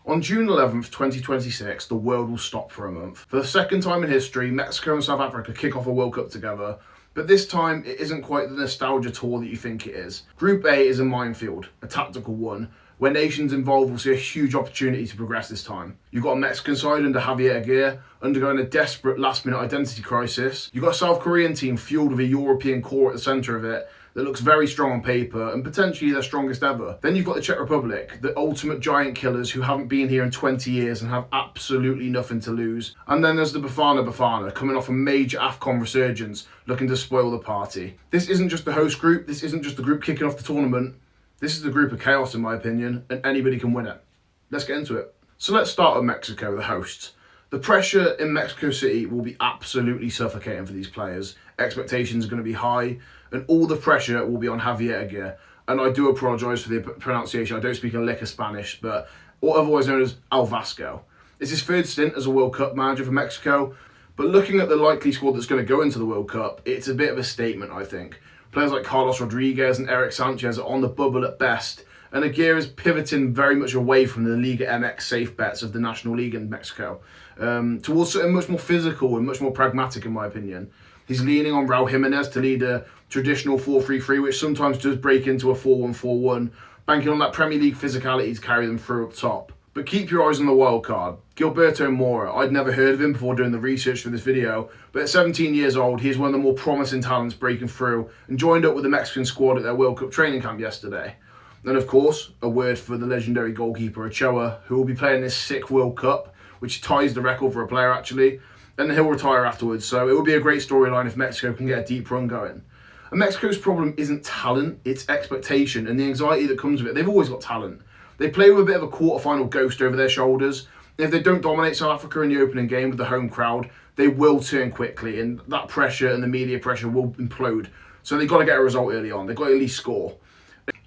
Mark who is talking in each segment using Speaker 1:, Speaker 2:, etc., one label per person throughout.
Speaker 1: On June 11th, 2026, the world will stop for a month. For the second time in history, Mexico and South Africa kick off a World Cup together, but this time it isn't quite the nostalgia tour that you think it is. Group A is a minefield, a tactical one, where nations involved will see a huge opportunity to progress this time. You've got a Mexican side under Javier Aguirre, undergoing a desperate last-minute identity crisis. You've got a South Korean team fueled with a European core at the centre of it, that looks very strong on paper and potentially their strongest ever. Then you've got the Czech Republic, the ultimate giant killers who haven't been here in 20 years and have absolutely nothing to lose. And then there's the Bafana coming off a major AFCON resurgence, looking to spoil the party. This isn't just the host group, this isn't just the group kicking off the tournament. This is the group of chaos in my opinion, and anybody can win it. Let's get into it. So let's start with Mexico, the hosts. The pressure in Mexico City will be absolutely suffocating for these players. Expectations are going to be high, and all the pressure will be on Javier Aguirre. And I do apologise for the pronunciation, I don't speak a lick of Spanish, but or otherwise known as El Vasco. It's his third stint as a World Cup manager for Mexico, but looking at the likely squad that's going to go into the World Cup, it's a bit of a statement, I think. Players like Carlos Rodriguez and Eric Sanchez are on the bubble at best, and Aguirre is pivoting very much away from the Liga MX safe bets of the National League in Mexico, towards something much more physical and much more pragmatic in my opinion. He's leaning on Raul Jimenez to lead a traditional 4-3-3, which sometimes does break into a 4-1-4-1, banking on that Premier League physicality to carry them through up top. But keep your eyes on the wild card. Gilberto Mora, I'd never heard of him before doing the research for this video, but at 17 years old, he is one of the more promising talents breaking through and joined up with the Mexican squad at their World Cup training camp yesterday. And of course, a word for the legendary goalkeeper Ochoa, who will be playing this sick World Cup, which ties the record for a player actually, and he'll retire afterwards, so it would be a great storyline if Mexico can get a deep run going. And Mexico's problem isn't talent, it's expectation and the anxiety that comes with it. They've always got talent. They play with a bit of a quarter-final ghost over their shoulders, and if they don't dominate South Africa in the opening game with the home crowd, they will turn quickly, and that pressure and the media pressure will implode. So they've got to get a result early on, they've got to at least score.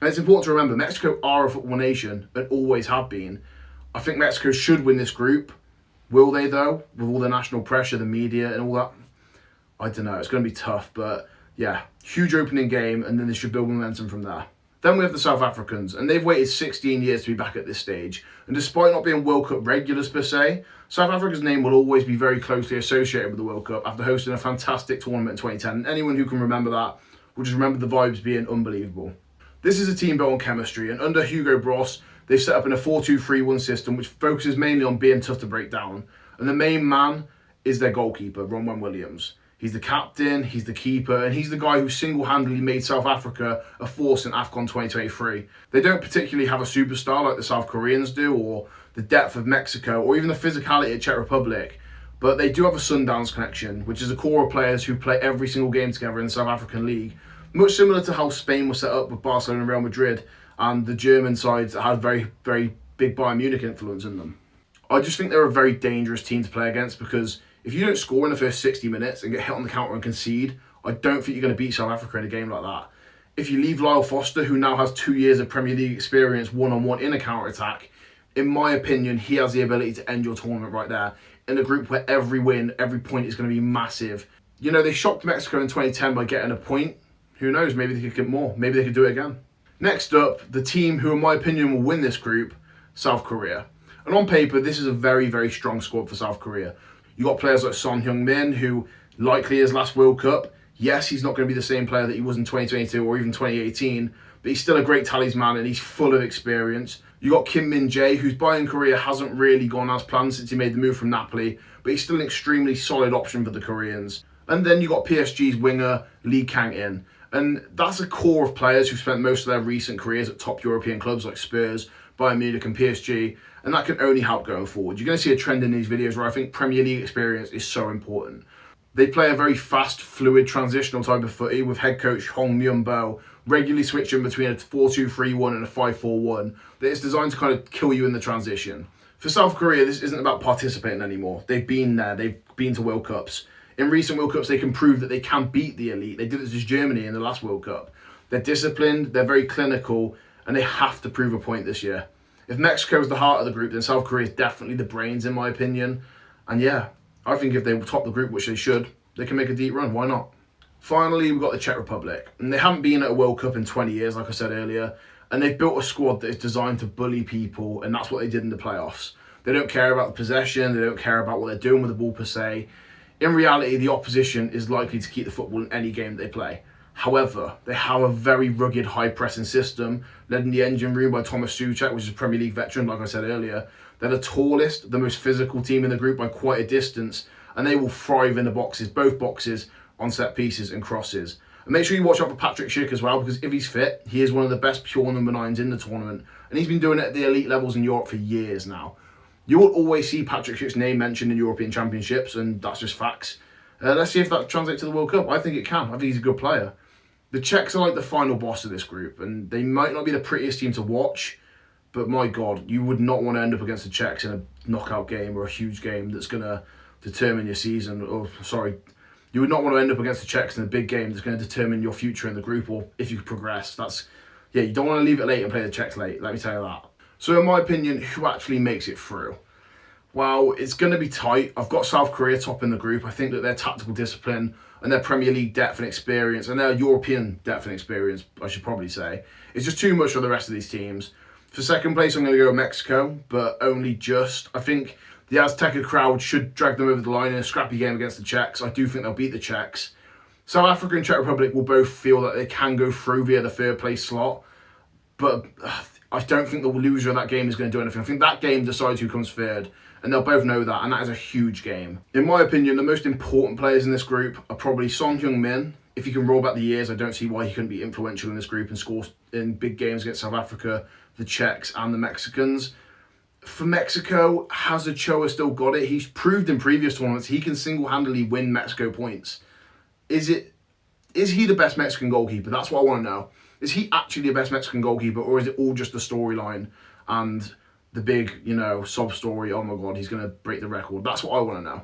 Speaker 1: And it's important to remember, Mexico are a football nation, and always have been. I think Mexico should win this group. Will they though, with all the national pressure, the media and all that? I don't know, it's going to be tough, but yeah, huge opening game, and then they should build momentum from there. Then we have the South Africans, and they've waited 16 years to be back at this stage. And despite not being World Cup regulars per se, South Africa's name will always be very closely associated with the World Cup after hosting a fantastic tournament in 2010. And anyone who can remember that will just remember the vibes being unbelievable. This is a team built on chemistry, and under Hugo Bross, they've set up in a 4-2-3-1 system which focuses mainly on being tough to break down. And the main man is their goalkeeper, Ronwen Williams. He's the captain, he's the keeper, and he's the guy who single-handedly made South Africa a force in AFCON 2023. They don't particularly have a superstar like the South Koreans do, or the depth of Mexico, or even the physicality of Czech Republic, but they do have a Sundowns connection, which is a core of players who play every single game together in the South African League, much similar to how Spain was set up with Barcelona and Real Madrid, and the German sides that had very, very big Bayern Munich influence in them. I just think they're a very dangerous team to play against, because if you don't score in the first 60 minutes and get hit on the counter and concede, I don't think you're going to beat South Africa in a game like that. If you leave Lyle Foster, who now has 2 years of Premier League experience one-on-one in a counter-attack, in my opinion, he has the ability to end your tournament right there in a group where every win, every point is going to be massive. You know, they shocked Mexico in 2010 by getting a point. Who knows, maybe they could get more. Maybe they could do it again. Next up, the team who, in my opinion, will win this group, South Korea. And on paper, this is a very, very strong squad for South Korea. You got players like Son Heung-min, who likely his last World Cup. Yes, he's not going to be the same player that he was in 2022 or even 2018, but he's still a great talisman and he's full of experience. You got Kim Min-jae, whose Bayern career hasn't really gone as planned since he made the move from Napoli, but he's still an extremely solid option for the Koreans. And then you got PSG's winger, Lee Kang-in. And that's a core of players who've spent most of their recent careers at top European clubs like Spurs, Bayern Munich and PSG, and that can only help going forward. You're going to see a trend in these videos where I think Premier League experience is so important. They play a very fast, fluid, transitional type of footy with head coach Heung-min regularly switching between a 4-2-3-1 and a 5-4-1 that is designed to kind of kill you in the transition. For South Korea, this isn't about participating anymore. They've been there, they've been to World Cups. In recent World Cups, they can prove that they can beat the elite. They did it to Germany in the last World Cup. They're disciplined, they're very clinical, and they have to prove a point this year. If Mexico is the heart of the group, then South Korea is definitely the brains, in my opinion. And yeah, I think if they top the group, which they should, they can make a deep run. Why not? Finally, we've got the Czech Republic. And they haven't been at a World Cup in 20 years, like I said earlier. And they've built a squad that is designed to bully people, and that's what they did in the playoffs. They don't care about the possession, they don't care about what they're doing with the ball per se. In reality, the opposition is likely to keep the football in any game they play. However, they have a very rugged, high-pressing system, led in the engine room by Thomas Souček, which is a Premier League veteran, like I said earlier. They're the tallest, the most physical team in the group by quite a distance, and they will thrive in the boxes, both boxes, on set pieces and crosses. And make sure you watch out for Patrick Schick as well, because if he's fit, he is one of the best pure number 9s in the tournament, and he's been doing it at the elite levels in Europe for years now. You will always see Patrick Schick's name mentioned in European Championships, and that's just facts. Let's see if that translates to the World Cup. I think it can. I think he's a good player. The Czechs are like the final boss of this group, and they might not be the prettiest team to watch, but my God, you would not want to end up against the Czechs in a knockout game or a huge game that's going to determine your season. You would not want to end up against the Czechs in a big game that's going to determine your future in the group or if you progress. You don't want to leave it late and play the Czechs late, let me tell you that. So in my opinion, who actually makes it through? Well, it's going to be tight. I've got South Korea top in the group. I think that their tactical discipline and their Premier League depth and experience and their European depth and experience, I should probably say, is just too much for the rest of these teams. For second place, I'm going to go Mexico, but only just. I think the Azteca crowd should drag them over the line in a scrappy game against the Czechs. I do think they'll beat the Czechs. South Africa and Czech Republic will both feel that they can go through via the third place slot, but I don't think the loser of that game is going to do anything. I think that game decides who comes third, and they'll both know that, and that is a huge game. In my opinion, the most important players in this group are probably Heung-min. If you can roll back the years, I don't see why he couldn't be influential in this group and score in big games against South Africa, the Czechs, and the Mexicans. For Mexico, Hazard Cho has still got it. He's proved in previous tournaments he can single-handedly win Mexico points. Is he the best Mexican goalkeeper? That's what I want to know. Is he actually the best Mexican goalkeeper, or is it all just the storyline and the big, sob story, oh my God, he's going to break the record? That's what I want to know.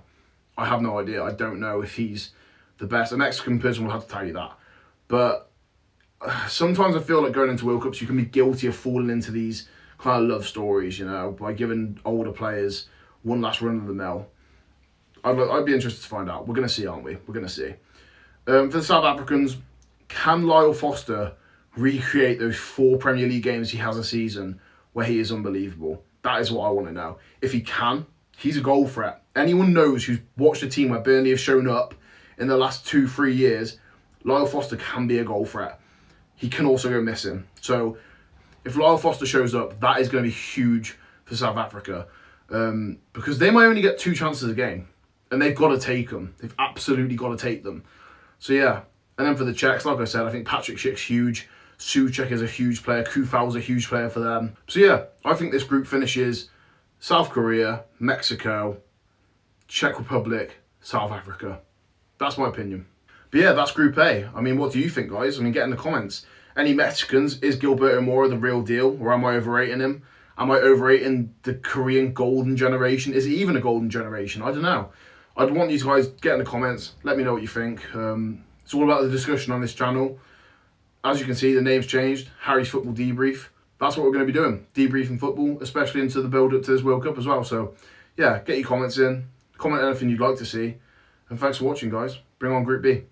Speaker 1: I have no idea. I don't know if he's the best. A Mexican person will have to tell you that. But sometimes I feel like going into World Cups, you can be guilty of falling into these kind of love stories, by giving older players one last run of the mill. I'd be interested to find out. We're going to see, aren't we? We're going to see. For the South Africans, can Lyle Foster recreate those 4 Premier League games he has a season where he is unbelievable? That is what I want to know. If he can, he's a goal threat. Anyone knows who's watched a team where Burnley have shown up in the last 2-3 years, Lyle Foster can be a goal threat. He can also go missing. So if Lyle Foster shows up, that is going to be huge for South Africa, because they might only get 2 chances a game, and they've got to take them. They've absolutely got to take them. So yeah, and then for the Czechs, like I said, I think Patrick Schick's huge. Souček is a huge player. Kufal's a huge player for them. So yeah, I think this group finishes South Korea, Mexico, Czech Republic, South Africa. That's my opinion. But yeah, that's Group A. I mean, what do you think, guys? I mean, get in the comments. Any Mexicans? Is Gilberto Mora the real deal, or am I overrating him? Am I overrating the Korean golden generation? Is it even a golden generation? I don't know. I'd want you guys get in the comments. Let me know what you think. It's all about the discussion on this channel. As you can see, the name's changed. Harry's Football Debrief. That's what we're going to be doing. Debriefing football, especially into the build-up to this World Cup as well. So, yeah, get your comments in. Comment anything you'd like to see. And thanks for watching, guys. Bring on Group B.